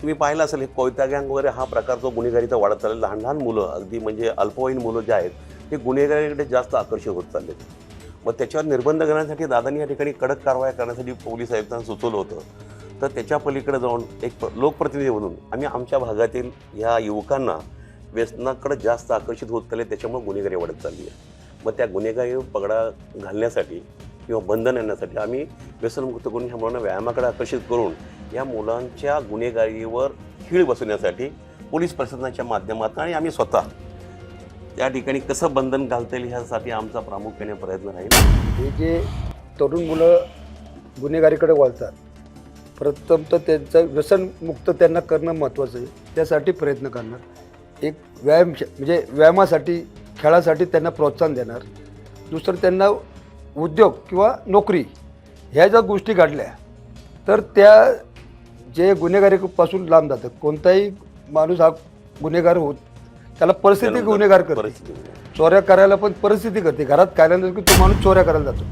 तुम्ही पाहिलं असेल, हे कोयता गँग वगैरे हा प्रकार जो गुन्हेगारीचा वाढत चाललेला, लहान लहान मुलं, अगदी म्हणजे अल्पवयीन मुलं जे आहेत ते गुन्हेगारीकडे जास्त आकर्षित होत चालले. मग त्याच्यावर निर्बंध करण्यासाठी दादांनी या ठिकाणी कडक कारवाया करण्यासाठी पोलीस आयुक्तांना सुचवलं होतं. तर त्याच्या पलीकडे जाऊन एक लोकप्रतिनिधी म्हणून आम्ही आमच्या भागातील ह्या युवकांना व्यसनाकडे जास्त आकर्षित होत चालले, त्याच्यामुळे गुन्हेगारी वाढत चालली आहे. मग त्या गुन्हेगारीवर पगडा घालण्यासाठी किंवा बंधन आणण्यासाठी आम्ही व्यसनमुक्त करून ह्या मुलांना व्यायामाकडे आकर्षित करून या मुलांच्या गुन्हेगारीवर खीळ बसवण्यासाठी पोलीस प्रशासनाच्या माध्यमातून आणि आम्ही स्वतः त्या ठिकाणी कसं बंधन घालता येईल ह्यासाठी आमचा प्रामुख्याने प्रयत्न राहील. हे जे तरुण मुलं गुन्हेगारीकडे वळतात, प्रथम तर त्यांचं व्यसनमुक्त त्यांना करणं महत्त्वाचं आहे. त्यासाठी प्रयत्न करणार. एक म्हणजे व्यायामासाठी, खेळासाठी त्यांना प्रोत्साहन देणार. दुसरं त्यांना उद्योग किंवा नोकरी ह्या ज्या गोष्टी घडल्या तर त्या जे गुन्हेगारीपासून लांब जातात. कोणताही माणूस हा गुन्हेगार होत, त्याला परिस्थिती गुन्हेगार करते. चोऱ्या करायला पण परिस्थिती करते. घरात काय नाही की तो माणूस चोऱ्या करायला जातो.